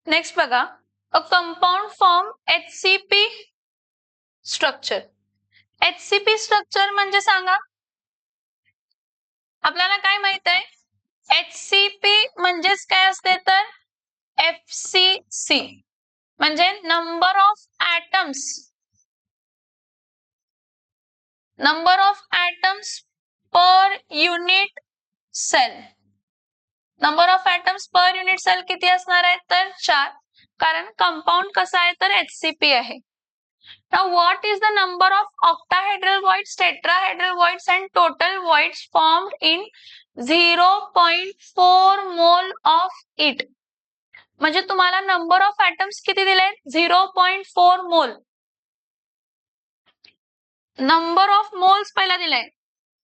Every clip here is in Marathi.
नेक्स्ट बघा, a compound form HCP structure. HCP structure म्हणजे सांगा, आपल्याला काय माहित आहे? HCP म्हणजेच काय असते तर FCC म्हणजे number of atoms, number of atoms per unit cell. Number of atoms per unit cell किती असणार आहे तर 4, कारण कंपाऊंड कसा आहे तर HCP आहे. Now what is the number of octahedral voids, tetrahedral voids and total voids formed in 0.4 mole of it? म्हणजे तुम्हाला नंबर ऑफ ॲटम्स किती दिले? 0.4 मोल. नंबर ऑफ मोल्स पहिला दिलाय.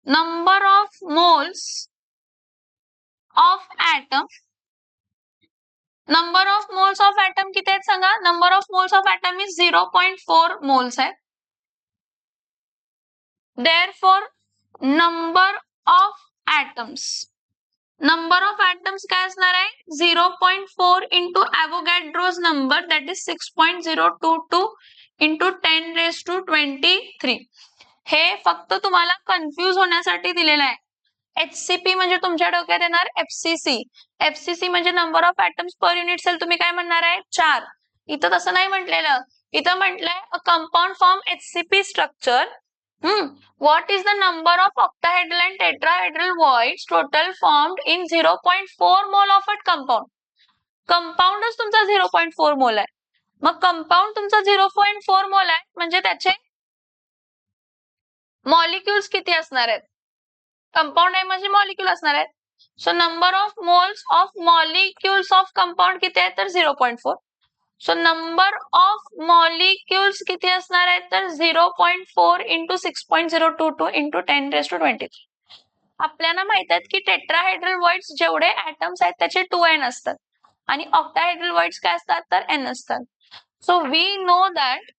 Number of moles of atom, number of moles of atom किती आहेत सांगा? Number of moles of atom is 0.4 moles आहे. Therefore number of atoms, number of atoms काय असणार आहे? 0.4 into Avogadro's number, that is 6.022 into 10 raised to 23. हे फक्त तुम्हाला कन्फ्यूज होण्यासाठी दिलेलं आहे. HCP म्हणजे तुमच्या डोक्यात येणार FCC. FCC म्हणजे number of atoms per unit cell. तुम्ही काय म्हणणार आहे? 4. इथं तसं नाही म्हटलेलं. इथं म्हटलंय a compound form HCP structure. What is the number of octahedral and tetrahedral voids total formed in 0.4 mole of a compound? कंपाऊंडच तुमचा 0.4 मोल आहे. मग कंपाऊंड तुमचा 0.4 मोल आहे म्हणजे त्याचे मॉलिक्युल्स किती असणार आहेत? कंपाऊंड आहे म्हणजे मॉलिक्युल असणार आहेत. So number of moles of molecules of compound किती आहे तर 0.4. सो नंबर ऑफ मॉलिक्युल्स किती असणार आहेत तर 0.4 into 6.022 into 10 raised to 23. आपल्याला माहित आहे की टेट्राहेड्रल वॉइड्स जेवढे ॲटम्स आहेत त्याचे 2n असतात आणि ऑक्टाहेड्रल वॉइड्स काय असतात तर n असतात. So we know that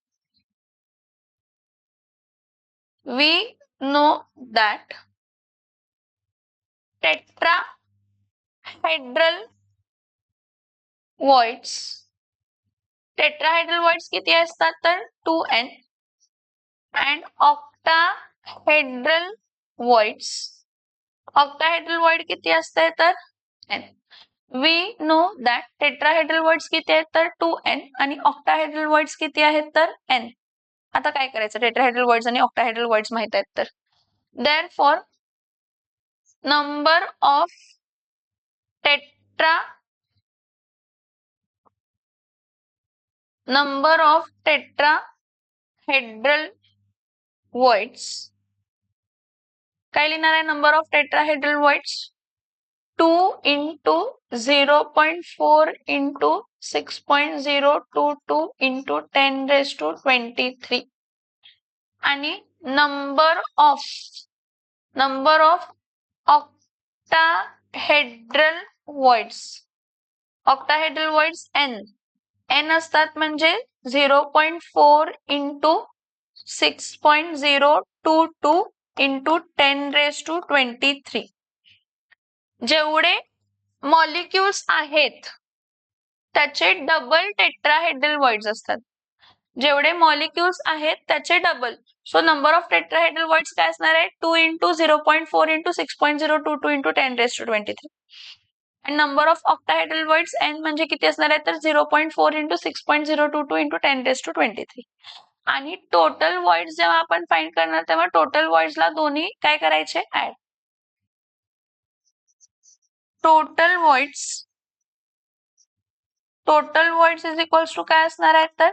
tetrahedral voids, tetrahedral voids किती असतात तर 2n and octahedral voids, octahedral void किती असते तर n. We know that tetrahedral voids किती आहेत तर 2n आणि octahedral voids किती आहेत तर n. आता काय करायचं? टेट्राहेड्रल voids आणि octahedral voids माहित आहेत तर therefore number of tetrahedral voids काय लिहिणार आहे? Number of tetrahedral voids 2 into 0.4 into 6.022 into 10 raised to 23 आणि number of octahedral voids n असतात म्हणजे 0.4 into 6.022 into 10 raised to 23. जेवढे मॉलिक्युल्स आहेत त्याचे डबल टेट्राहेड्रल वॉइड्स असतात. जेवढे मॉलिक्युल्स आहेत त्याचे double. So number of tetrahedral voids काय असणार आहे? 2 into 0.4 into 6.022 into 10 raised to 23. आणि number of octahedral voids n म्हणजे किती असणार आहे तर 0.4 into 6.022 into 10 raised to 23. आणि टोटल वॉइड्स जेव्हा आपण फाइंड करणार तेव्हा टोटल वॉइड्सला दोन्ही काय करायचे? Add. Total voids is equals to काय असणार आहे तर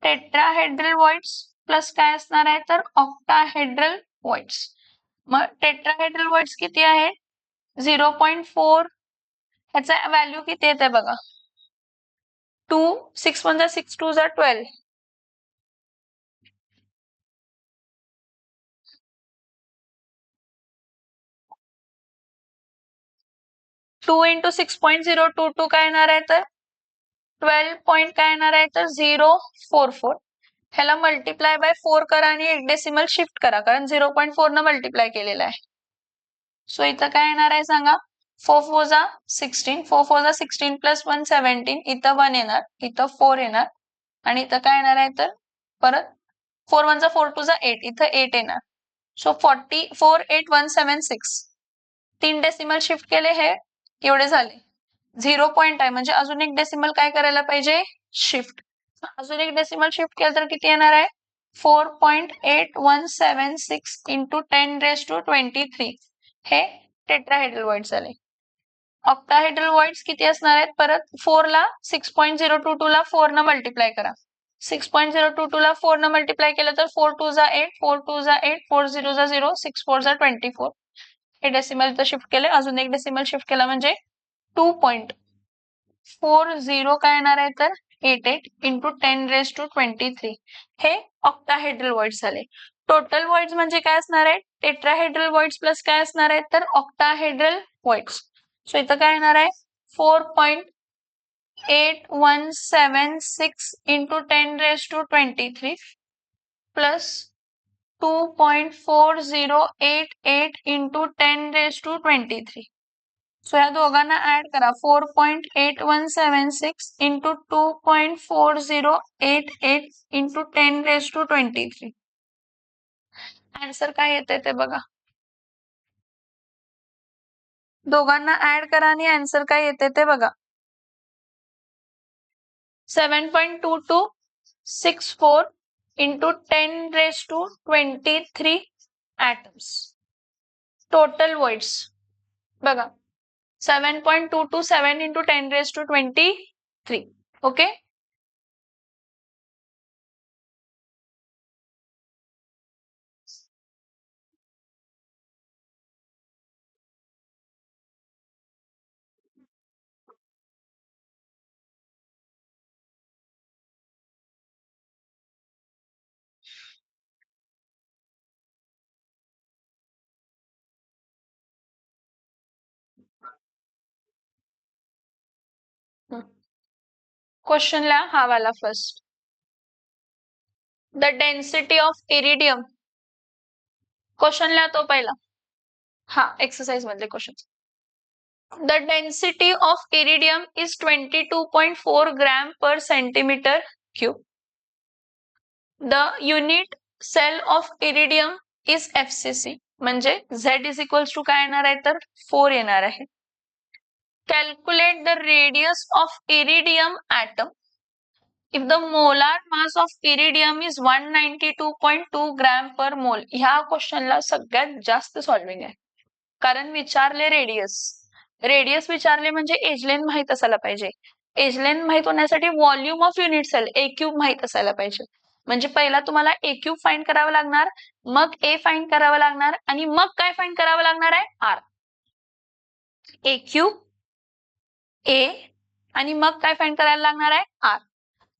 टेट्राहेड्रल वॉइड्स प्लस काय असणार आहे तर ऑक्टाहेड्रल वॉइड्स. मग टेट्राहेड्रल वॉइड्स किती आहे? 0.4. ह्याचा व्हॅल्यू किती येते बघा? 2. 6 1 6 2 12. 2 into 6.022 काय येणार आहे तर 12 पॉइंट काय येणार आहे तर 044. ह्याला मल्टिप्लाय बाय 4 करा आणि एक डेसिमल शिफ्ट करा कारण 0.4 न मल्टिप्लाय केलेला आहे. सो इथं काय येणार आहे सांगा? 4 4 जा 16, 4 4 जा 16 प्लस 1 17, इथं 1 येणार, इथं 4 येणार आणि इथं काय येणार आहे तर परत 4 1 जा 4 2 जा 8, इथं 8 येणार. सो 44 8 1 7 6. 3 डेसिमल शिफ्ट केले हे एवढे झाले. 0 पॉइंट आहे म्हणजे अजून एक डेसिमल काय करायला पाहिजे शिफ्ट. अजून एक डेसिमल शिफ्ट केलं तर किती येणार आहे 4.8176 into 10 raised to 23. हे टेट्राहेड्रल वॉइड्स झाले. ऑक्टाहेड्रल वॉइड्स किती असणार आहेत परत 4 ला 6.022 ला 4 न मल्टिप्लाय करा. 6.022 ला 4 न मल्टिप्लाय केलं तर 4 2 जा 8, 4 2 जा 8, 4 0 जा 0, 6 4 जा 24. हे डेसिमल इथं शिफ्ट केले. अजून एक डेसिमल शिफ्ट केला म्हणजे 2.40 काय येणार आहे तर 88 into 10 raised to 23. हे ऑक्टाहेड्रल वॉइड्स झाले. टोटल वॉइड्स म्हणजे काय असणार आहे टेट्राहेड्रल वॉइड्स प्लस काय असणार आहे तर ऑक्टाहेड्रल वॉइड्स. सो इथं काय येणार आहे 4.8176 into 10 raised to 23 plus 2.4088 into 10 raised to 23. So या दोघांना ऍड करा 4.8176 into 2.4088 into 10 raised to 23. Answer काय येते ते बघा. दोघांना ऍड करा आणि आन्सर काय येते ते बघा. 7.2264 into 10 raised to 23 atoms. Total voids बघा 7.227 into 10 raised to 23. Okay. Question ला हा वाला first. The density of iridium. Question ला तो पहिला. हा एक्सरसाइज मधले question. The density of iridium is 22.4 gram per centimetre cube. The unit cell of iridium is FCC. म्हणजे Z इज इक्वल्स टू काय येणार आहे तर 4 येणार आहे. Calculate the radius of iridium atom. If the molar mass of iridium is 192.2 gram per मोल. ह्या क्वेश्चनला सगळ्यात जास्त सॉल्विंग आहे कारण विचारले रेडियस. रेडियस विचारले म्हणजे एजलेन माहित असायला पाहिजे. एजलेन माहित होण्यासाठी volume of unit cell a cube माहित असायला पाहिजे. म्हणजे पहिला तुम्हाला ए क्यूब फाइंड करावं लागणार, मग ए फाइंड करावं लागणार आणि मग काय फाइंड करावं लागणार आहे आर. ए क्यूब ए आणि मग काय फाइंड करायला लागणार आहे आर.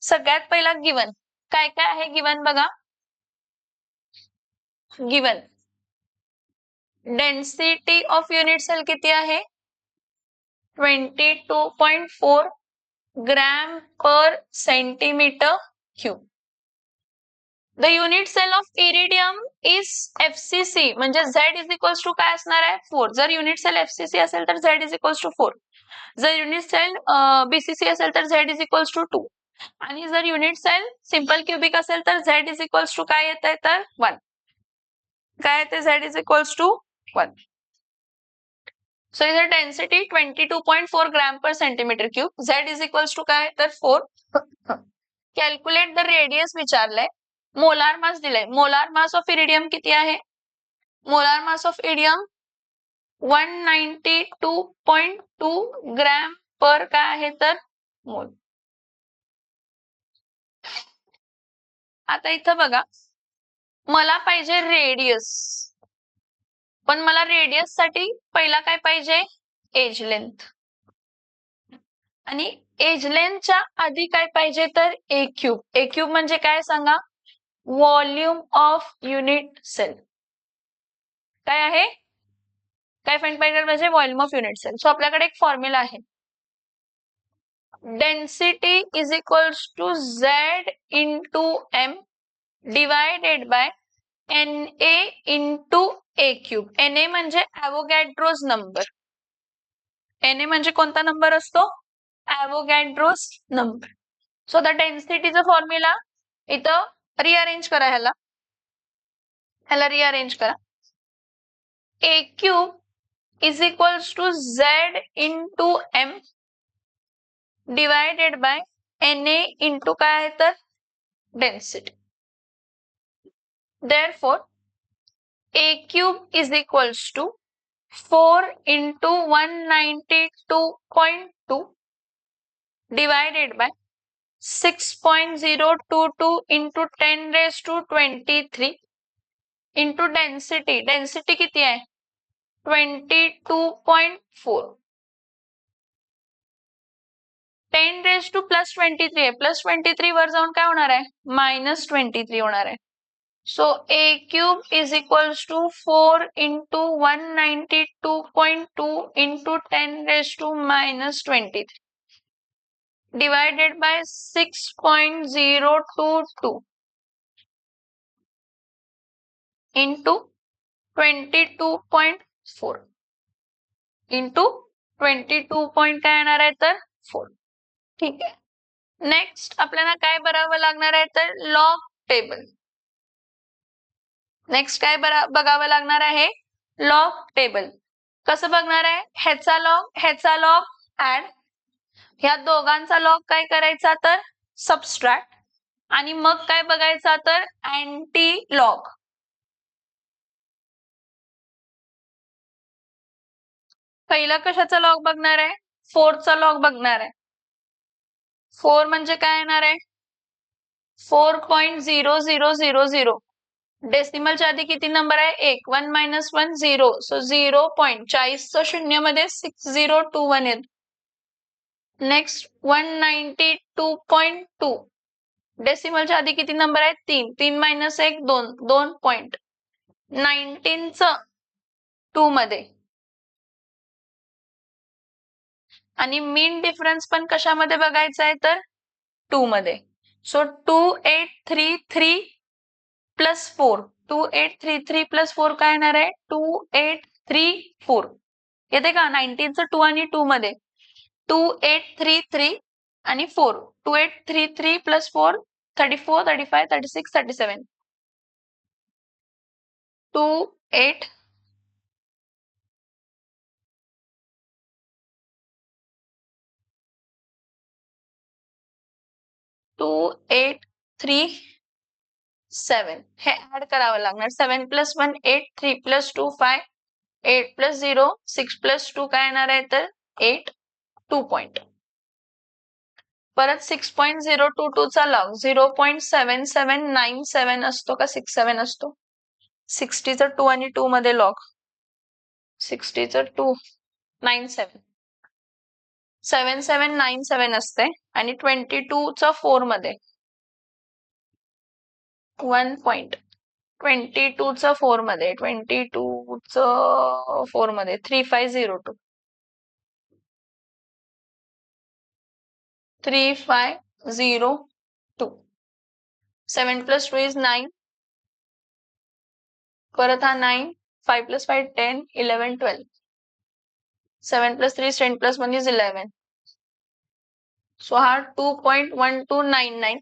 सगळ्यात पहिला गिवन काय काय आहे गिवन बघा. Given density of unit cell किती आहे 22.4 gram per centimetre cube. The unit cell of iridium is FCC. म्हणजे Z इज इक्वल्स टू काय असणार आहे 4. जर युनिट सेल FCC असेल तर Z इज इक्वल्स टू 4. जर युनिट सेल BCC असेल तर Z इज इक्वल्स टू 2. आणि जर युनिट सेल सिंपल क्युबिक असेल तर Z इज इक्वल्स टू काय येत आहे तर 1. काय येते Z is equals to 1. So इधर density 22.4 gram per centimetre cube. Z is equals to काय तर 4. कॅल्क्युलेट द रेडियस विचारलंय. मोलार मास दिलाय. मोलार मास ऑफ इरिडियम किती आहे. Molar mass of iridium 192.2 gram per काय आहे तर मोल. आता इथं बघा मला पाहिजे रेडियस, पण मला रेडियस साठी पहिला काय पाहिजे एज लेंथ. आणि एज लेंथच्या आधी काय पाहिजे तर ए क्यूब. ए क्यूब म्हणजे काय सांगा व्हॉल्यूम ऑफ युनिट सेल. काय आहे काय फाइंड पाहिजे volume of unit cell. So आपल्याकडे एक फॉर्म्युला आहे. Density is equals to Z into M divided by NA into a cube. NA म्हणजे ॲव्होगॅड्रोज नंबर. Na म्हणजे कोणता नंबर असतो? Avogadro's number. सो द डेन्सिटीचा फॉर्म्युला इथं रिअरेंज करा, ह्याला रिअरेंज करा. A cube is equals to Z into M divided by Na into काय आहे तर density. Therefore, A cube is equals to 4 into 192.2 divided by 6.022 into 10 raised to 23 into density. Density किती आहे? 22.4. 10 raised to plus 23 आहे. Plus 23 वर जाऊन काय होणार आहे? minus 23 होणार आहे. So A cube is equals to 4 into 192.2 into 10 raised to minus 23 divided by 6.022 into 22.4 into 22 point काय येणार आहे तर 4. ठीक आहे. नेक्स्ट आपल्याला काय बघावं लागणार आहे तर लॉग टेबल. नेक्स्ट काय बघावं लागणार आहे? Log table. कसं बघणार आहे? ह्याचा लॉग ऍड, ह्या दोघांचा लॉग काय करायचा तर सबस्ट्रॅक्ट, आणि मग काय बघायचा तर अँटी लॉग. पहिला कशाचा लॉग बघणार आहे? 4चा लॉग बघणार आहे. 4 म्हणजे काय येणार आहे? 4.0000. डेसिमलच्या आधी किती नंबर आहे? 1. 1 minus 1 0. सो 0.40चं शून्यमध्ये 6021 येत. नेक्स्ट 192.2. डेसिमलच्या आधी किती नंबर आहे? 3. 3 minus 1 2. 2.19चं 2 मध्ये. आणि मीन डिफरन्स पण कशामध्ये बघायचा आहे तर 2 मध्ये. So 2833 plus 4. 2833 प्लस 4 काय येणार आहे? 2834. येते का? 19चं 2 आणि 2 मध्ये 2833 आणि 4. 2833 प्लस 4 34 35 36 37. 28 2837 हे ऍड करावं लागणार. 7 plus 1 8 3 plus 2 5 8 plus 0 6 plus 2 काय येणार आहे तर 8 2 पॉइंट. परत 6.022 चा लॉग 0.7797 असतो का 67 असतो? 60चं 2 आणि 2 मध्ये लॉग 60चं 297 7797 असते, आणि 22चं 4 मध्ये 1 पॉइंट. 22चं 4 मध्ये 22चं 4 मध्ये 3502 3502. 7 plus 2 is 9. परत हा 9. 5 plus 5 10 11 12. 7 plus 3 is 10 plus 1 is 11. So हा 2.1299.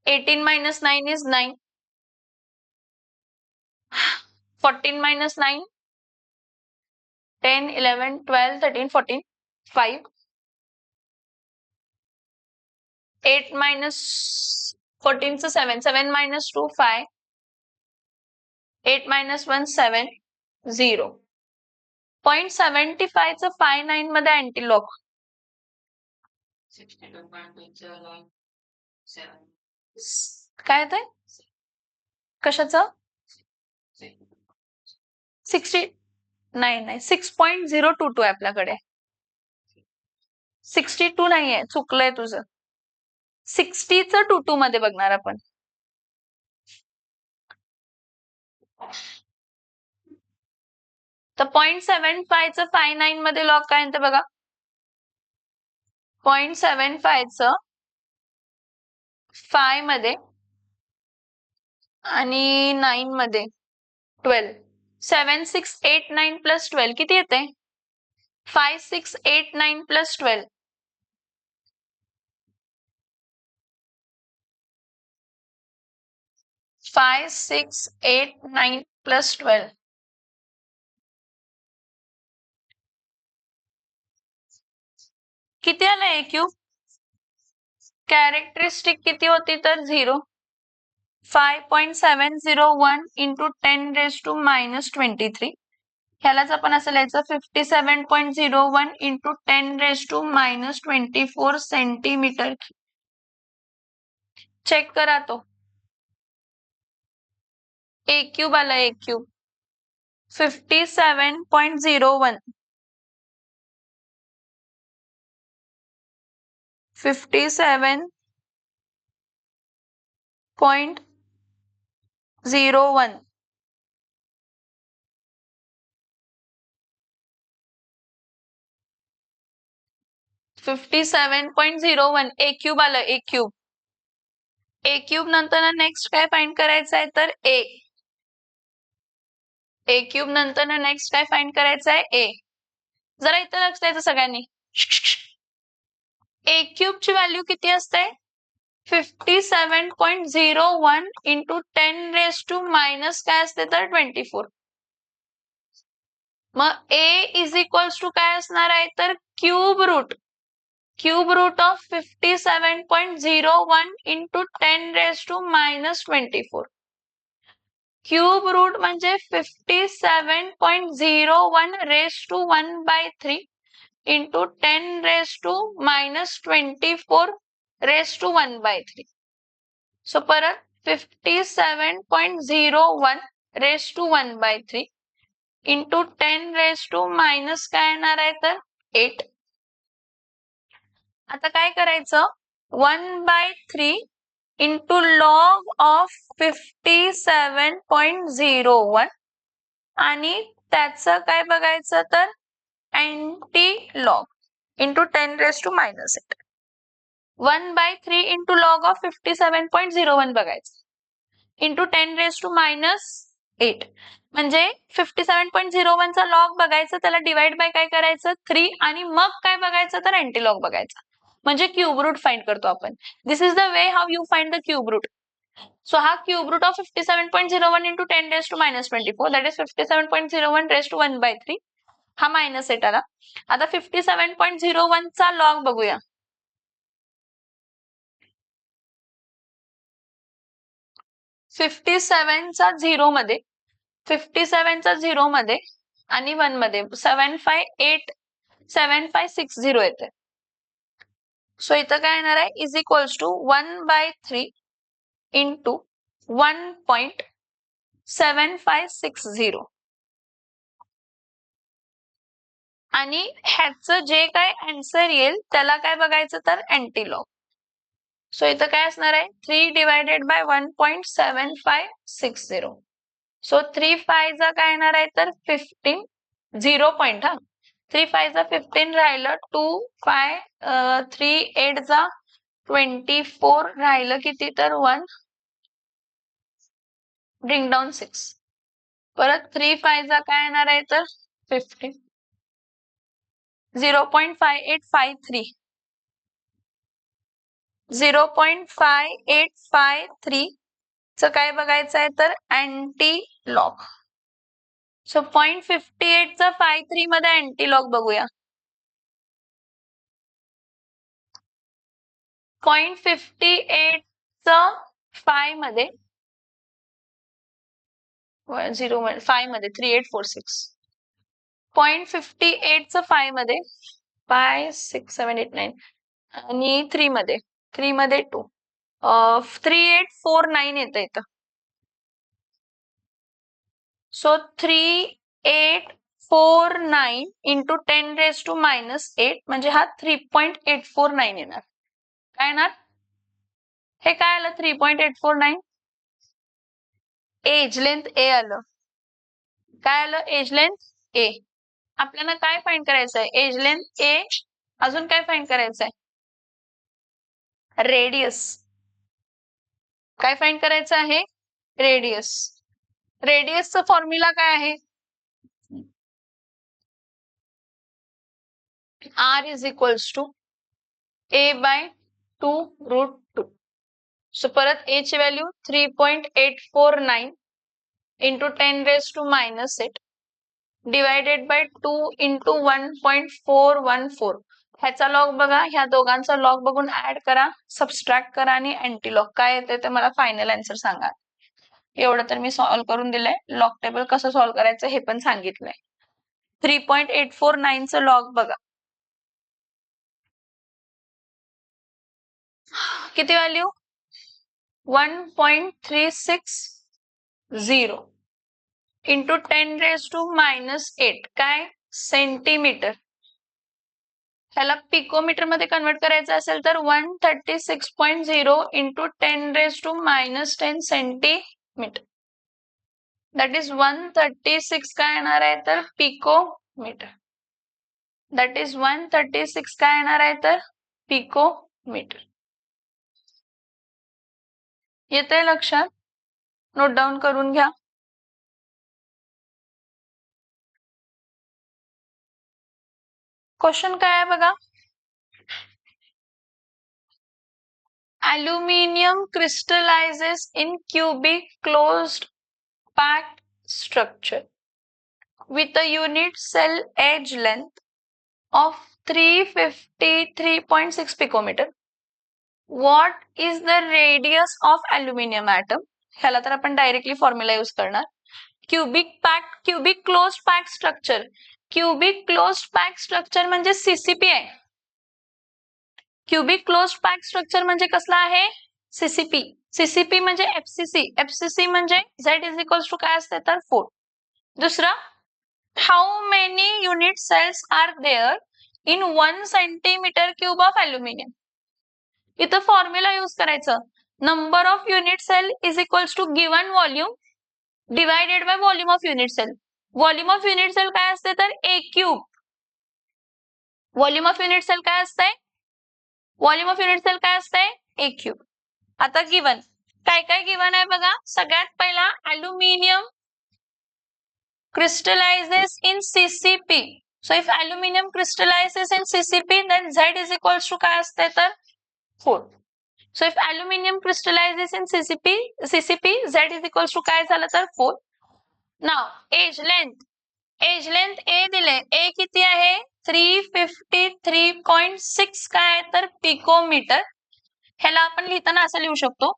18 minus 9 is 9. 14 minus 9 10 11 12 13 14 5. 8 minus 14 चं 7. 7 minus 2 5. 8 minus 1 7 0. 0.75 चं 59 मध्ये अँटीलॉग. काय ते? कशाचं? 60 नाही 6.022 आहे आपल्याकडे. 62 नाहीये, चुकलंय तुझं. 60चं 22 मध्ये बघणार आपण. तर 0.75 चं 59 मध्ये लॉग काय म्हणते बघा. 0.75 चं 5 मध्ये आणि 9 मध्ये 12. 7689 प्लस 12 किती येते? 5, 6, 8, 9 plus 12. 5, 6, 8, 9 plus 12. किती आलं ए क्यूब? कॅरेक्टरिस्टिक किती होती तर 0. 5.701 into 10 raised to minus 23. ह्यालाच आपण असं लिहायचं 57.01 into 10 raised to minus 24 centimetre. Check करा तो. ए क्यूब आला ए क्यूब 57.01. 57.01. 57.01 ए क्यूब आलं ए क्यूब. ए क्यूब नंतर नेक्स्ट काय फाइंड करायचं आहे तर ए क्यूब नंतर नेक्स्ट काय फाइंड करायचं आहे ए. जरा इथं लक्ष द्यायचं सगळ्यांनी. ए क्यूब ची व्हॅल्यू किती असते? 57.01 into 10 raised to minus काय असते तर 24. मग ए इज इक्वल्स टू काय असणार आहे तर cube root of 57.01 into 10 raised to minus 24. Cube root म्हणजे 57.01 raised to 1/3 into 10 raised to minus 24 raised to 1/3. So परत 57.01 raised to 1/3 into 10 raised to minus काय येणार आहे तर 8. आता काय करायचं 1/3 into log of 57.01 आणि त्याचं काय बघायचं तर anti log into 10 raised to minus 8. 1/3 into log of 57.01 बघायचं into 10 raised to minus 8. म्हणजे 57.01 चा लॉग बघायचं त्याला डिवाइड बाय काय करायचं 3 आणि मग काय बघायचं तर अँटी लॉग बघायचा. म्हणजे क्यूब रूट फाइंड करतो आपण. This is the way how you find the cube root. So हा cube root of 57.01 into 10 raised to minus 24 that is 57.01 raised to 1/3. हा मायनस 8 आला. आता 57.01 चा लॉग बघूया. 57 चा 0 मध्ये 57 चा 0 मध्ये आणि 1 मध्ये 7560 येते. सो इथं काय येणार आहे इज इक्वल्स टू 1/3 into 1.7560 आणि ह्याचं जे काय आन्सर येईल त्याला काय बघायचं तर अँटी लॉग. सो इथं काय असणार आहे 3 divided by 1.7560. सो 3 5 चा काय येणार आहे तर 15 0 पॉइंट. 3 5 चा 15 राहिलं 2 5 3 8 चा 24 राहिलं किती तर 1 ब्रिंग डाऊन 6. परत 3 5 चा काय येणार आहे तर 15 0.5853 0.5853 च काय बघायचं आहे तर अँटी लॉग. सो 0.58 चा 53 मध्ये अँटी लॉग बघूया. 0.58 च 5 मध्ये 0 5 मध्ये 3846. 0.58 च 5 मध्ये 5 6 7 8 9 आणि 3 मध्ये 2 3849 येतं इथं. So 3849 into 10 raised to minus 8 म्हणजे हा 3.849 येणार. काय येणार हे काय आलं 3.849 एज लेंथ ए आलं. काय आलं एज लेंथ ए. आपल्याला काय फाइंड करायचं आहे एज लेंथ ए. अजून काय फाइंड करायचं आहे रेडियस. काय फाइंड करायचं आहे रेडियस. रेडियसचं फॉर्म्युला काय आहे R is equals to A by 2 root 2. So परत A ची value 3.849 into 10 raised to minus 8 divided by 2 into 1.414. ह्याचा लॉग बघा, ह्या दोघांचा लॉग बघून ऍड करा, सबस्ट्रॅक्ट करा आणि अँटी लॉग काय येते ते मला फायनल आन्सर सांगा. एवढं तर मी सॉल्व्ह करून दिलंय. लॉग टेबल कसं सॉल्व्ह करायचं हे पण सांगितलंय. 3.849 चं लॉग बघा. किती value? 1.360 into 10 raised to minus 8 काय? सेंटीमीटर. ह्याला पिकोमीटर मध्ये कन्वर्ट करायचं असेल तर 136.0 into 10 raised to minus 10 centimetre. That is 136 काय येणार आहे तर पिकोमीटर. दॅट इज 136 काय येणार आहे तर पिकोमीटर. येतंय लक्षात? नोट डाऊन करून घ्या. क्वेश्चन काय आहे बघा. Aluminium crystallizes in cubic closed packed structure with a unit cell edge length of 353.6 picometer. What is the radius of aluminium atom? ह्याला तर आपण डायरेक्टली फॉर्म्युला यूज करणार. Cubic closed packed structure. Cubic closed packed structure म्हणजे सीसीपी आहे. क्युबिक क्लोज्ड पॅक्ड स्ट्रक्चर म्हणजे कसला आहे? सीसीपी. सीसीपी म्हणजे एफसीसी. एफसीसी म्हणजे Z इज इक्वल्स टू काय असते तर 4. दुसरं, how many unit cells are there in 1 centimetre cube of aluminium. इथं फॉर्म्युला यूज करायचं. Number of unit cell is equals to given volume divided by volume of unit cell. Volume of unit cell काय असते तर A cube. Volume of unit cell काय असते? व्हॉल्यूम ऑफ युनिट सेल काय असते? A cube. आता गिवन काय काय गिवन आहे बघा. सगळ्यात पहिला aluminium crystallizes in CCP. So if aluminum crystallizes in CCP, then Z is equals to काय असते तर 4. So if aluminum crystallizes in CCP, Z is equals to काय झालं तर 4. Now edge length. Edge length A दिले. A किती आहे? 353.6 काय तर पिकोमीटर. ह्याला आपण लिहिताना असं लिहू शकतो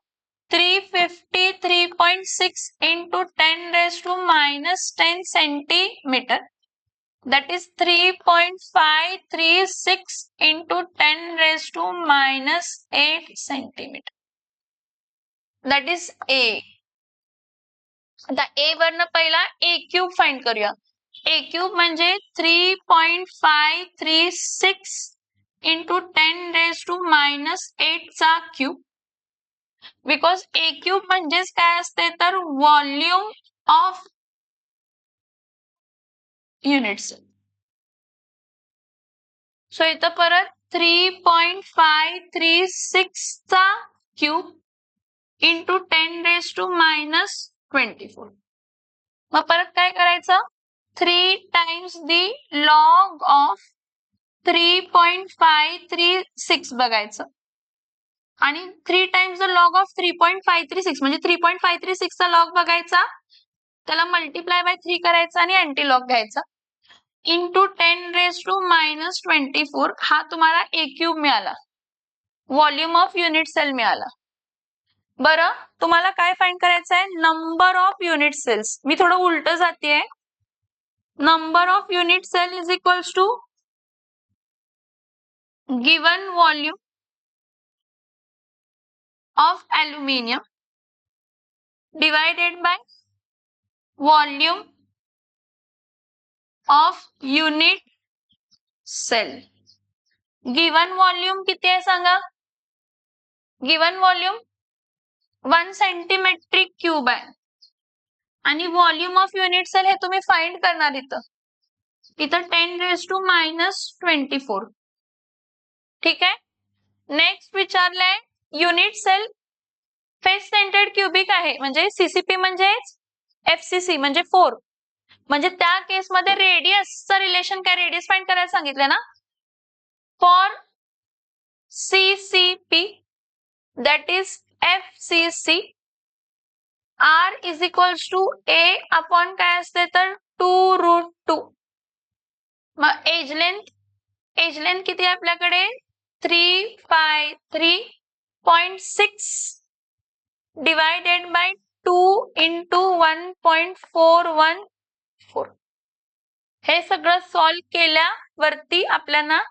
353.6 into 10 raised to minus 10 centimetre. That is 3.536 into 10 raised to minus 8 centimetre. That is A. आता A वरनं पहिला A क्यूब फाइंड करूया. A क्यूब म्हणजे 3.536 into 10 raised to minus 8 चा क्यूब. बिकॉज A क्यूब म्हणजेच काय असते तर volume of unit cell. So इथं परत 3.536 चा cube into 10 raised to minus 24. मग परत काय करायचं? 3 times the log of 3.536 बघायचं आणि 3 times the log of 3.536 म्हणजे 3.536 चा लॉग बघायचा, त्याला मल्टिप्लाय बाय 3 करायचा आणि अँटी लॉग घ्यायचा इंटू 10 raised to minus 24. हा तुम्हाला A क्यूब मिळाला. व्हॉल्यूम ऑफ युनिट सेल मिळाला. बरं, तुम्हाला काय फाइंड करायचं आहे? Number of unit cells. मी थोडं उलट जाते. Number of unit cell is equals to given volume of aluminium divided by volume of unit cell. Given volume किती आहे सांगा? गिवन व्हॉल्यूम 1 सेंटीमेट्रिक क्यूब आहे आणि व्हॉल्यूम ऑफ युनिट सेल हे तुम्ही फाइंड करणार इथं 10 raised to minus 24. ठीक आहे. नेक्स्ट विचारलंय unit cell face centred cubic आहे म्हणजे सीसीपी म्हणजे एफसीसी म्हणजे 4. म्हणजे त्या केसमध्ये रेडियसचं रिलेशन काय? रेडियस फाइंड करायला सांगितलं ना. For CCP, that is FCC, R is equals to A upon काय असते तर 2√2. मग एज लेंथ किती आहे आपल्याकडे 353.6 डिवायडेड बाय 2 इंटू 1.414. हे सगळं सॉल्व केल्यावरती आपल्याला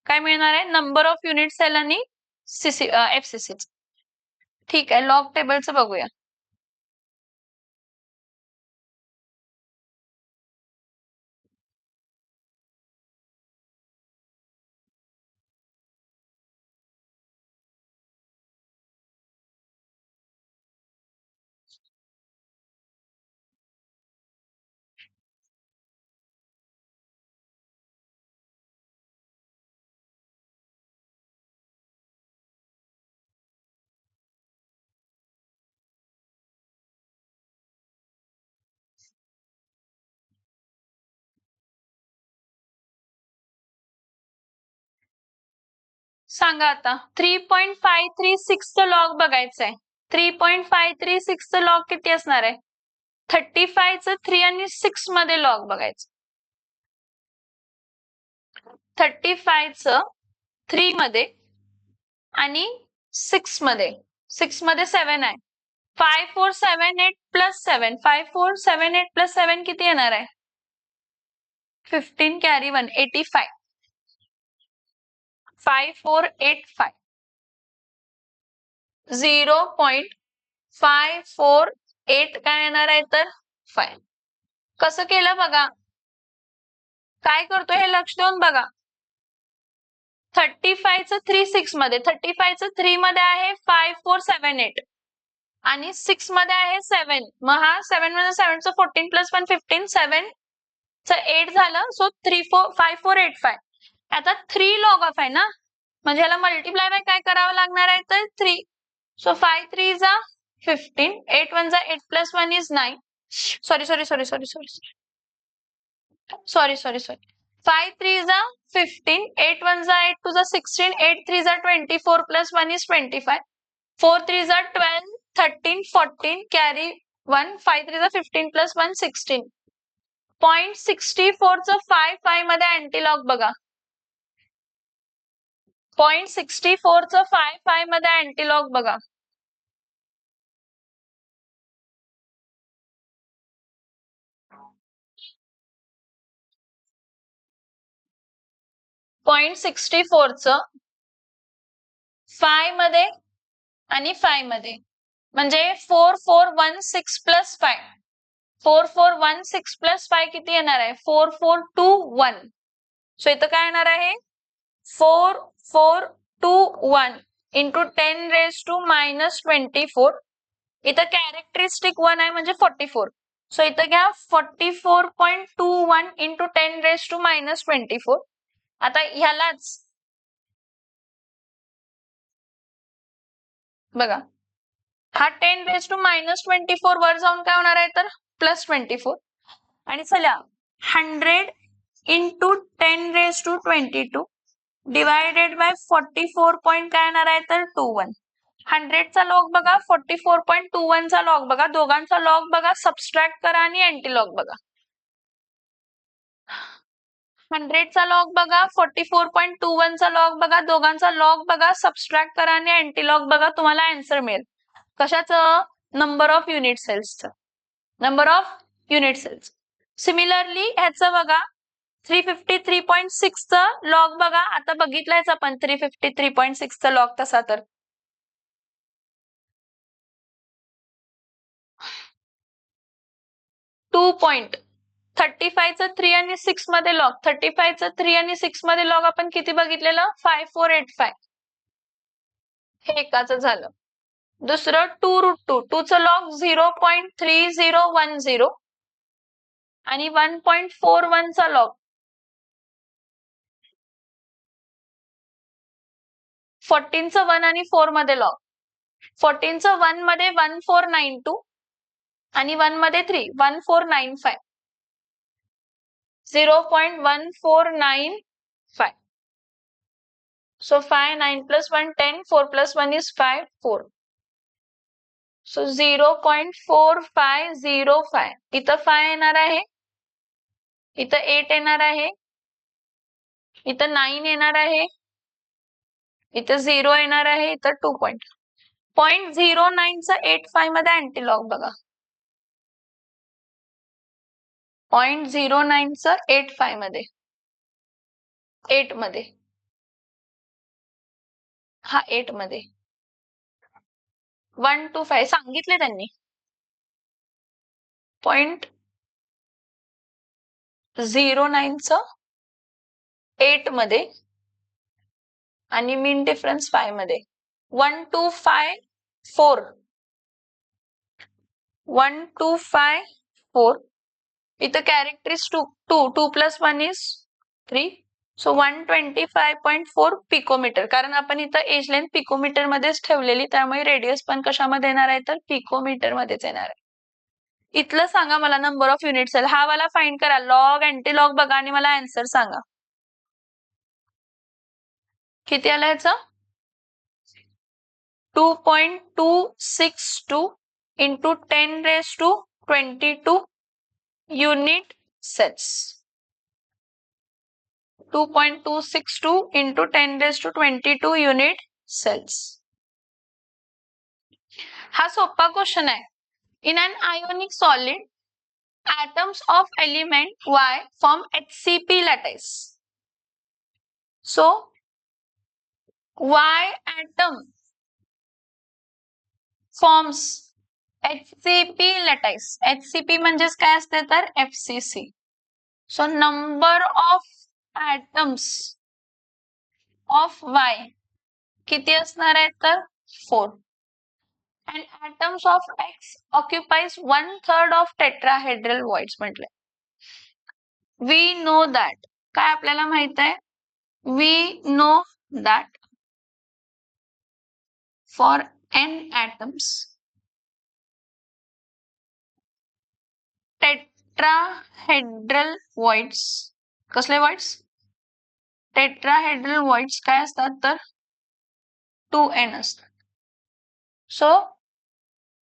काय मिळणार आहे नंबर ऑफ युनिट सेल आणि FCC. ठीक आहे, लॉग टेबलचं बघूया. सांगा आता 3.536 चं लॉग बघायचं आहे. 3.536 चं लॉग किती असणार आहे 35 चं 3 आणि 6 मध्ये लॉग बघायचं. 35 चं 3 मध्ये आणि 6 मध्ये 7 आहे. 5478 प्लस 7 5478 प्लस 7 किती येणार आहे 15 कॅरी 1 85. 5485 0.548 काय येणार आहे तर 5. कसं केलं बघा, काय करतो हे लक्ष देऊन बघा. 35 चं 3 6 मध्ये 35 चं 3 मध्ये आहे 5478 आणि 6 मध्ये आहे 7. मग हा 7 मध्ये 7 चं 14 प्लस 1 15 7 चं 8 झालं. सो 5485. आता 3 लॉग ऑफ आहे ना, म्हणजे याला मल्टिप्लाय बाय काय करावं लागणार आहे तर 3. सो 5 3 जा 15 8 1 जा 8 प्लस 1 इज 9. सॉरी 5 3 जा 15 8 1 जा 8 2 जा 16 8 3 जा 24 प्लस 1 is 25 4 3 जा 12 13 14 कॅरी 1 5 3 जा 15 प्लस 1 16. 0.64 चं 5 मध्ये अँटीलॉग बघा. 0.64 चं 5 मध्ये अँटीलॉग बघा. 0.64 चं 5 मध्ये आणि 5 मध्ये म्हणजे 4416 प्लस 5. 4416 प्लस 5 किती येणार आहे 4421. सो इथं काय येणार आहे 4421 इंटू 10 रेज टू मायनस 24. इथं कॅरेक्टरिस्टिक 1 आहे म्हणजे 44. सो इथं घ्या 44.21 इंटू 10 रेज टू मायनस 24. आता ह्यालाच बघा, हा 10 रेज टू मायनस 24 वर जाऊन काय होणार आहे तर प्लस 24. आणि चला 100 into 10 raise to 22 divided by 44 point काय येणार आहे तर 21. 100 चा लॉग बघा 44.21 चा लॉग बघा, दोघांचा लॉग बघा, सबस्ट्रॅक्ट करा आणि अँटीलॉग बघा. 100 चा लॉग बघा 44.21 चा लॉग बघा, दोघांचा लॉग बघा, सबस्ट्रॅक्ट करा आणि अँटीलॉग बघा, तुम्हाला आन्सर मिळेल. कशाचं नंबर ऑफ युनिट सेल्सचं. Number of unit cells. Similarly ह्याचं बघा 353.6 चं लॉग बघा. आता बघितलायच आपण 353.6 चं लॉग तसा तर 2.35 चं 3 आणि 6 मध्ये लॉग 35 चं 3 आणि 6 मध्ये लॉग आपण किती बघितलेलं 5485. हे एकाचं झालं. दुसरं 2√2 2 चं लॉग 0.3010 आणि 1.41 चा लॉग 14 चं 1 आणि 4 मध्ये लॉग 14 चं 1 मध्ये 1492 आणि 1 मध्ये 3 1495 0.1495. So 5, 9 plus 1, 10, 4 plus 1 is 5, 4. So 0.4505. इथं 5 येणार आहे, इथं 8 येणार आहे, इथं 9 येणार आहे, इथं 0 येणार आहे, इथं 2 पॉइंट. 0.09 चा 85 मध्ये अँटीलॉग बघा. 0.09 चा 85 मध्ये, 8 मध्ये, हा 8 मध्ये 1 to 5 सांगितले त्यांनी. 0.09 च 8 मध्ये आणि मीन डिफरन्स 5 मध्ये. 1 to 5 4, 1 to 5 4. इथं characteristic 2 plus 1 is 3. So 125.4 picometre. कारण आपण इथं एज लेंथ पिकोमीटर मध्येच ठेवलेली, त्यामुळे रेडियस पण कशामध्ये येणार आहे तर पिकोमीटर मध्येच येणार आहे. इथलं सांगा मला नंबर ऑफ युनिट सेल. हा वाला फाइंड करा, लॉग अँटीलॉग बघा आणि मला आन्सर सांगा. किती आलं याचं? 2.262 into 10 raised to 22 unit cells. 2.262 into 10 raised to 22 unit cells. हा सोपा क्वेश्चन आहे. In an ionic solid, atoms of element Y form HCP lattice. So, Y atom forms HCP lattice. HCP म्हणजेच काय असते तर FCC. So, number of atoms of Y किती असणार आहे तर 4. And atoms of X occupies 1/3 of tetrahedral voids म्हटले. We know that. काय आपल्याला माहित आहे? We know that for n atoms, tetrahedral voids. कसले voids? Tetrahedral voids काय असतात तर 2n असतात. So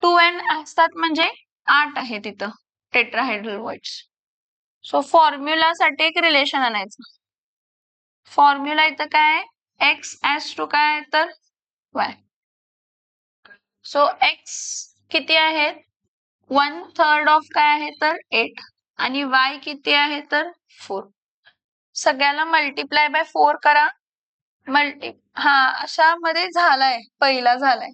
2n असतात म्हणजे 8 आहे तिथं टेट्राहेड्रल voids. सो फॉर्म्युला साठी एक रिलेशन आणायचं. फॉर्म्युला इथं काय आहे? x as to काय आहे तर y. सो x किती आहेत? 1/3 ऑफ काय आहे तर 8 आणि y किती आहे तर 4. सगळ्याला मल्टिप्लाय बाय 4 करा. अशा मध्ये झालाय, पहिला झालाय.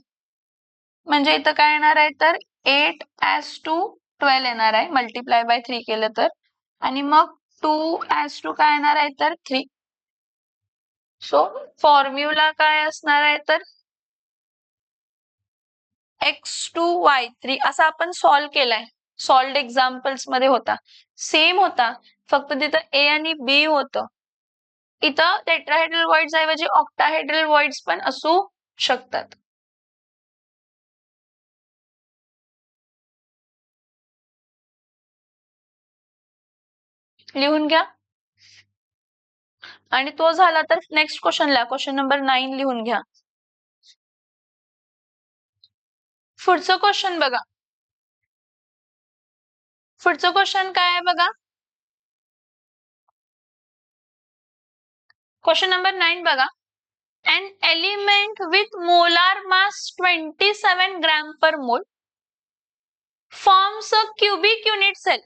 म्हणजे इथं काय येणार आहे तर 8 as to 12 येणार आहे, मल्टिप्लाय बाय 3 केलं तर. आणि मग 2 as to काय येणार आहे तर 3. सो फॉर्म्युला काय असणार आहे तर x2y3 असा आपण सॉल्व केलाय. सॉल्व्ड एक्झाम्पल्स मध्ये होता, सेम होता, फक्त तिथं a आणि b होतं. इथं टेट्राहेड्रल वॉइड्स ऐवजी ऑक्टाहेड्रल वॉइड्स पण असू शकतात. लिहून घ्या. आणि तो झाला तर नेक्स्ट क्वेश्चनला, क्वेश्चन नंबर 9 लिहून घ्या. पुढचं क्वेश्चन बघा. पुढचं क्वेश्चन काय आहे बघा. क्वेश्चन नंबर 9 बघा. An element with molar mass 27 gram per mole forms a cubic unit cell.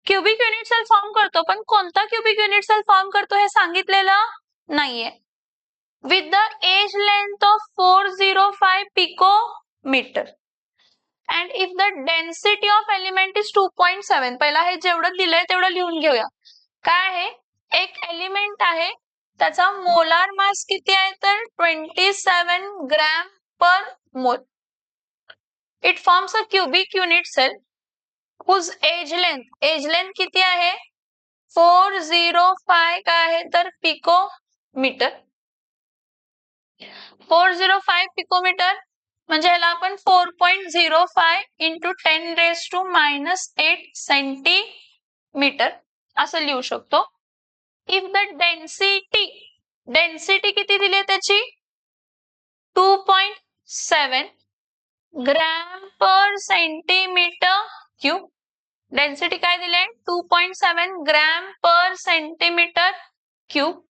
Cubic unit cell form करतो, पण कोणता क्युबिक युनिट सेल फॉर्म करतो हे सांगितलेलं नाहीये. With the edge length of 405 picometre and if the density of element is 2.7. पहिला हे जेवढं दिलंय तेवढं लिहून घेऊया. काय आहे? एक एलिमेंट आहे, त्याचा मोलार मास किती आहे तर 27 gram per mole. It forms a cubic unit cell whose age length किती आहे 405 काय आहे तर पिकोमीटर. 405 पिकोमीटर म्हणजे याला आपण 4.05 into 10 raised to -8 सेंटीमीटर असं लिहू शकतो. इफ द डेन्सिटी डेन्सिटी किती दिली आहे त्याची 2.7 gram per centimetre cube. Density काय दिले 2.7 ग्रॅम पर सेंटीमीटर क्यूब.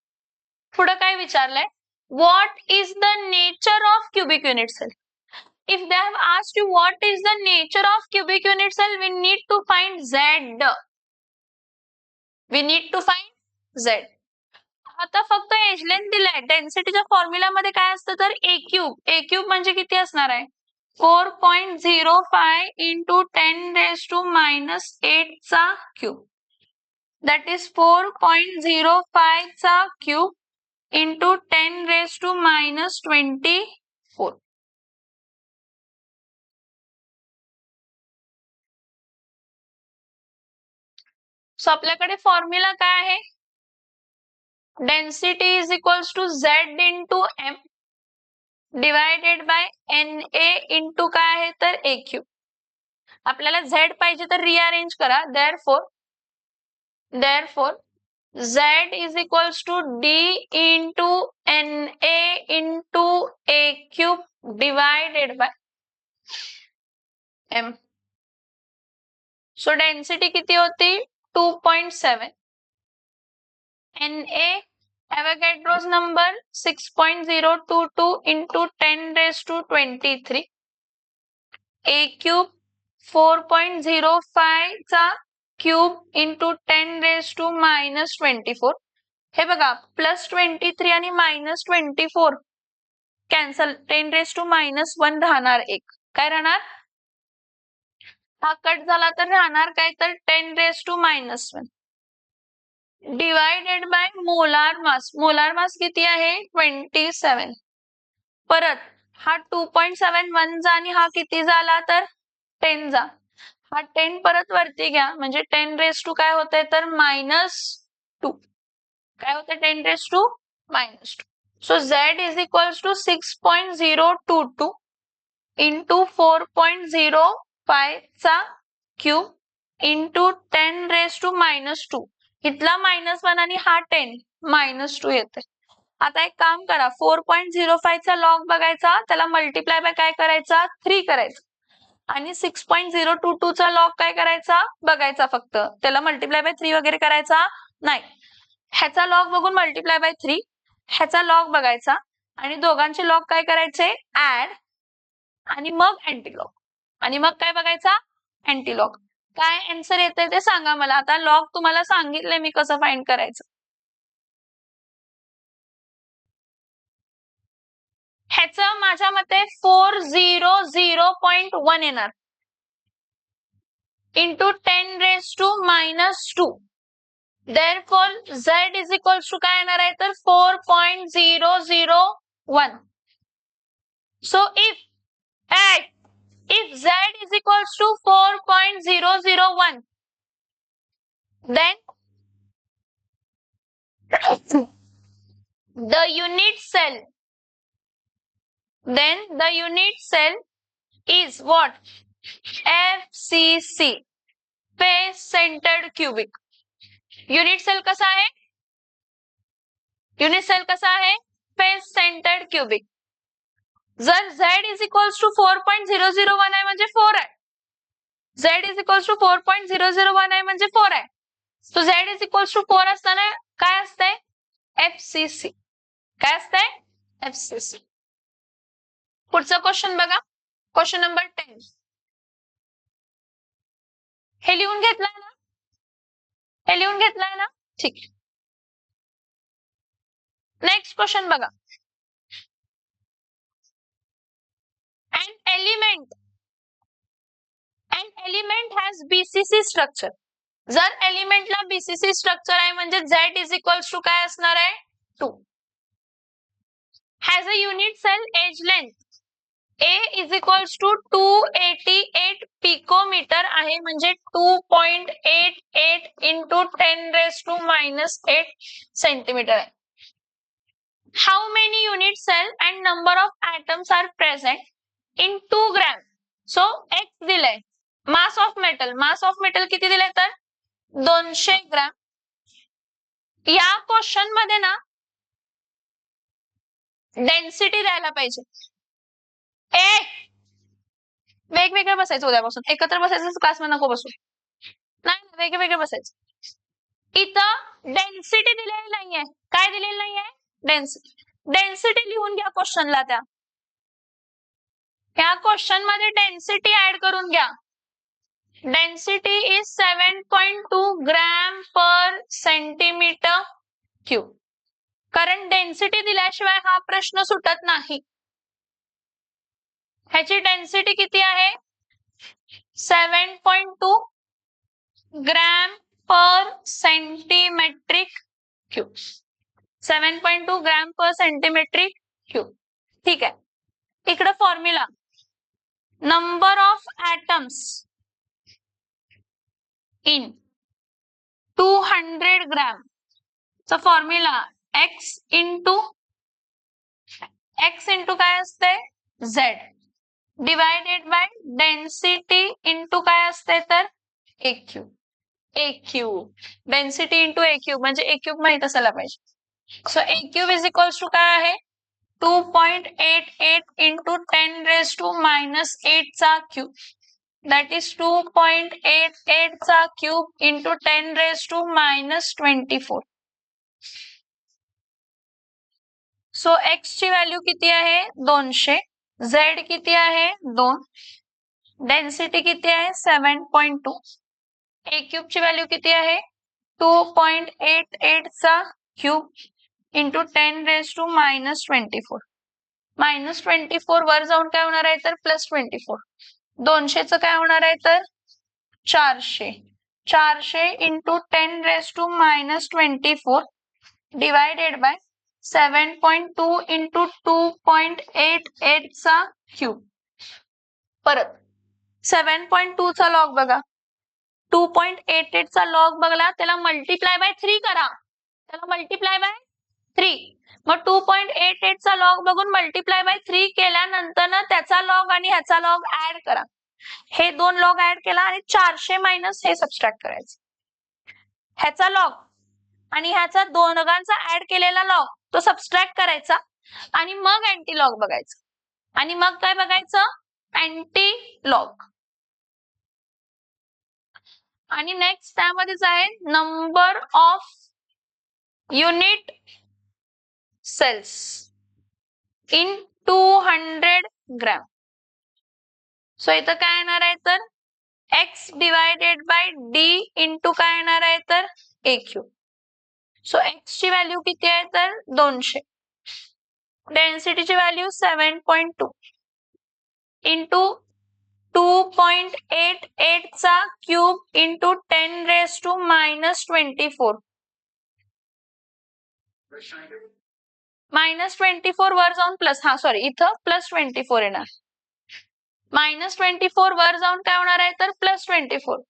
पुढे काय विचारलंय what is the nature of cubic unit cell. If they have asked you what is the nature of cubic unit cell, we need to find Z. We need to find Z. आता फक्त एज लेंथ दिलाय. डेन्सिटीच्या फॉर्म्युला मध्ये काय असतं तर ए क्यूब. ए क्यूब म्हणजे किती असणार आहे 4.05 into 10⁻⁸ चा क्यूब. That is 4.05 चा क्यूब into 10⁻24. सो आपल्याकडे फॉर्म्युला काय आहे density is equals to Z into M divided by NA into काय आहे तर ए क्यूब. आपल्याला झेड पाहिजे तर रिअरेंज करा. therefore Z is equals to D into NA into A cube divided by M. So density किती होती 2.7. NA Avogadro's number 6.022 into 10⁻23. A cube 4.05 चा क्यूब इंटू 10⁻24. हे बघा +23 आणि -24 कॅन्सल 10⁻1 राहणार एक. काय राहणार हा कट झाला तर राहणार काय तर 10⁻1 divided by molar mass. Molar mass किती आहे 27. परत हा 2.7 1 जा आणि हा किती झाला तर 10 जा. हा 10 परत वरती घ्या म्हणजे 10⁻2 काय होते तर -2. काय होते 10⁻2? So Z is equals to 6.022 into 4.05 चा क्यूब into 10⁻2. इथला -1 आणि हा 10 -2 येते. आता एक काम करा 4.05 चा लॉग बघायचा त्याला मल्टिप्लाय बाय काय करायचा 3 करायचा आणि 6.022 चा लॉग काय करायचा बघायचा फक्त त्याला मल्टिप्लाय बाय 3 वगैरे करायचा नाही. ह्याचा लॉग बघून मल्टिप्लाय बाय 3 ह्याचा लॉग बघायचा आणि दोघांचे लॉग काय करायचे ऍड आणि मग अँटीलॉग आणि मग काय बघायचा अँटीलॉग. काय आन्सर येते ते सांगा मला. आता लॉग तुम्हाला सांगितले मी कसं फाइंड करायचं. ह्याचं माझ्या मते 400.1 येणार into 10⁻2. Therefore Z is equals to काय येणार आहे तर 4.001. So if Z is equals to 4.001 then the unit cell is what FCC face centered cubic. Unit cell कसा आहे फेस सेंटर्ड क्यूबिक. जर Z इज इक्वल्स टू 4.001 आहे म्हणजे 4 आहे. Z इज इक्वल्स टू 4.001 आहे म्हणजे 4 आहे. So Z is equals to 4 असताना काय असतंय FCC. काय असतंय FCC. पुढचा क्वेश्चन बघा क्वेश्चन नंबर 10. हे लिहून घेतलाय ना ठीक. नेक्स्ट क्वेश्चन बघा. An element has BCC structure. जर एलिमेंटला BCC स्ट्रक्चर आहे म्हणजे Z is equals to काय असणार आहे 2. Has a unit cell edge length A is equals to 288 picometre आहे म्हणजे 2.88 into 10⁻⁻8 सेंटीमीटर आहे. How many unit cell and number of atoms are present in 2 gram? So X दिलंय. मास ऑफ मेटल किती दिलंय तर 200 ग्रॅम. या क्वेश्चन मध्ये ना डेन्सिटी द्यायला पाहिजे. वेगवेगळं बसायचं उद्यापासून, एकत्र बसायचं क्लासमध्ये नको बसू. नाही, वेगवेगळं बसायचं. इथं डेन्सिटी दिलेली नाहीये. काय दिलेलं नाहीये? डेन्सिटी. डेन्सिटी लिहून घ्या क्वेश्चनला. त्या क्वेश्चन मध्ये डेन्सिटी ऍड करून घ्या. Density is 7.2 gram per centimetre cube. कारण डेन्सिटी दिल्याशिवाय हा प्रश्न सुटत नाही. ह्याची डेन्सिटी किती आहे? 7.2 gram per centimetric cube. 7.2 gram per centimetric cube. ठीक आहे. इकडे formula, number of atoms in 200 gram चा फॉर्म्युला x इंटू काय असते? z divided by density into काय असते तर a cube. a cube density into a cube म्हणजे a क्यूब माहित असायला पाहिजे. So a cube is equals to काय आहे? 2.88 इंटू 10 raised to -8 चा क्यूब. That is 2.88 चा cube into 10 raised to -24. So x ची व्हॅल्यू किती आहे? 200. z किती आहे? 2. डेन्सिटी किती आहे? 7.2. a क्यूब ची व्हॅल्यू किती आहे? 2.88 चा क्यूब इंटू 10 raised to -24. -24 वर जाऊन काय होणार आहे तर +24. 200 चं काय होणार आहे तर 400. 400 into 10 raised to -24 divided by 7.2 into 2.88 चा क्यूब. परत 7.2 चा लॉग बघा, 2.88 चा लॉग बघला, त्याला मल्टिप्लाय बाय 3 करा. त्याला मल्टिप्लाय बाय 3. मग 2.88 चा लॉग बघून मल्टिप्लाय बाय 3 केल्यानंतर ना त्याचा लॉग आणि ह्याचा लॉग ऍड करा. हे दोन लॉग ऍड केला आणि 400 मायनस हे सबस्ट्रॅक्ट करायचं. ह्याचा लॉग आणि ह्याचा दोघांचा ऍड केलेला लॉग तो सबस्ट्रॅक्ट करायचा आणि मग अँटी लॉग बघायचं. आणि मग काय बघायचं? Anti log. आणि नेक्स्ट त्यामध्येच आहे number of unit cells in 200 gram. So इथं काय येणार आहे तर x divided by d into काय येणार आहे तर a क्यूब. सो x ची व्हॅल्यू किती आहे तर 200. डेन्सिटीची व्हॅल्यू 7.2 इंटू 2.88 चा क्यूब इंटू 10 raised to -24. -24 वर जाऊन प्लस, इथं +24 येणार. -24 वर जाऊन काय होणार आहे तर +24.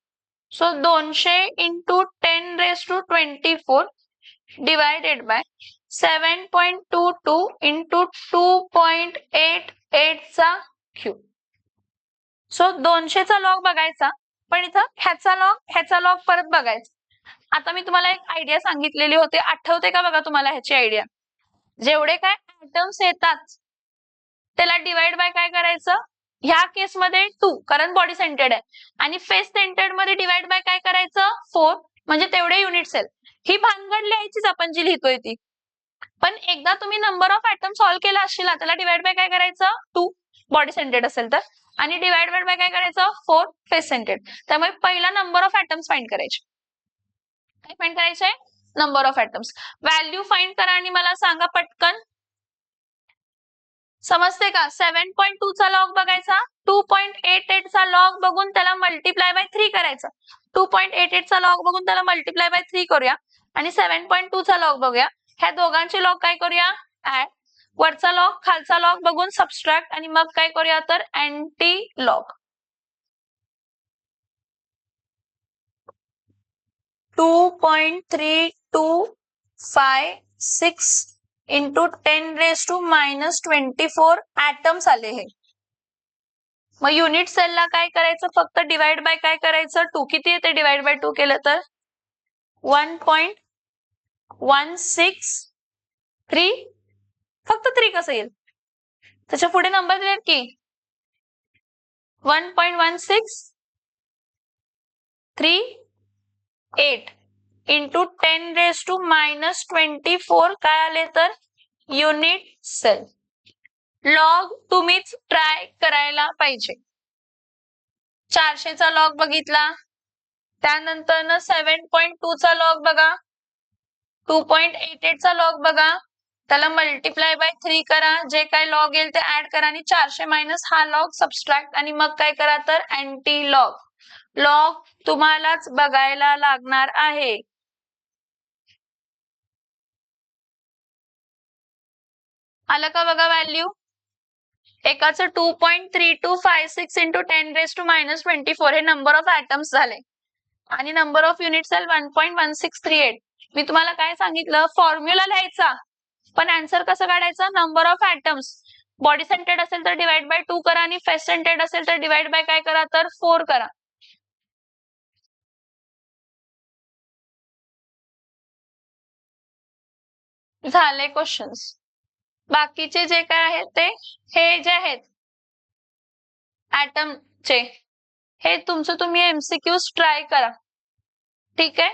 So 200 into 10 raised to 24 divided by 7.22 into 2.88 चा क्यूब. सो 200 चा लॉग बघायचा, पण इथं ह्याचा लॉग परत बघायचा. आता मी तुम्हाला एक आयडिया सांगितलेली होती, आठवते का बघा तुम्हाला ह्याची आयडिया? जेवढे काय ऍटम्स येतात त्याला डिवाइड बाय काय करायचं? ह्या केसमध्ये 2 कारण बॉडी सेंटर्ड आहे, आणि फेस सेंटर्ड मध्ये डिवाइड बाय काय करायचं? 4 म्हणजे तेवढे युनिट सेल. ही भानगड लिहायचीच आपण जी लिहितोय ती. पण एकदा तुम्ही नंबर ऑफ ऍटम सॉल्व्ह केला असेल ना, त्याला डिवाइड बाय काय करायचं? 2 बॉडी सेंटर्ड असेल तर, आणि डिवाइड बाय काय करायचं? 4 फेस सेंटर्ड. त्यामुळे पहिला नंबर ऑफ ऍटम्स फाइंड करायचे. काय फाइंड करायचे? Number of atoms. Value find करा आणि मला सांगा पटकन. समजते का? 7.2 चा लॉग बघायचा, 2.88 चा लॉग बघून त्याला मल्टिप्लाय बाय 3 करायचं. 2.88 चा लॉग बघून त्याला मल्टिप्लाय बाय 3 करूया आणि 7.2 चा लॉग बघूया. ह्या दोघांचे लॉग काय करूया? ऍड. वरचा लॉग खालचा लॉग बघून सबस्ट्रॅक्ट आणि मग काय करूया तर anti log. 2.3256 into 10 raised to -24 atoms आले हे. मग युनिट सेलला काय करायचं? फक्त डिवाइड बाय काय करायचं? 2. किती येते डिवाइड बाय 2 केलं तर? 1.163 फक्त 3 कसं येईल? त्याच्या पुढे नंबर दिलेत की 1.1638 इंटू 10⁻⁻24 काय आले तर युनिट सेल. लॉग तुम्हीच ट्राय करायला पाहिजे. 400 चा लॉग बघितला, त्यानंतर 7.2 चा लॉग बघा, 2.88 चा लॉग बघा, त्याला मल्टिप्लाय बाय 3 करा, जे काय लॉग येईल ते ऍड करा आणि 400 मायनस हा लॉग सबस्ट्रॅक्ट आणि मग काय करा तर अँटी लॉग. लॉग तुम्हालाच बघायला लागणार आहे. आलं का बघा व्हॅल्यू? एकाचं 2.3256 इंटू 10⁻⁻24 हे नंबर ऑफ ऍटम्स झाले आणि नंबर ऑफ युनिट सेल 1.1638. मी तुम्हाला काय सांगितलं, फॉर्म्युला लिहायचा पण आन्सर कसं काढायचा, number of atoms. Body scented असेल तर डिवाइड बाय 2 करा आणि फेस सेंटेड असेल तर डिवाइड बाय काय करा तर 4 करा. झाले क्वेश्चन्स. बाकीचे जे काय आहेत ते हे जे आहेत ऍटमचे हे तुमचं तुम्ही एमसीक्यूज ट्राय करा. ठीक आहे.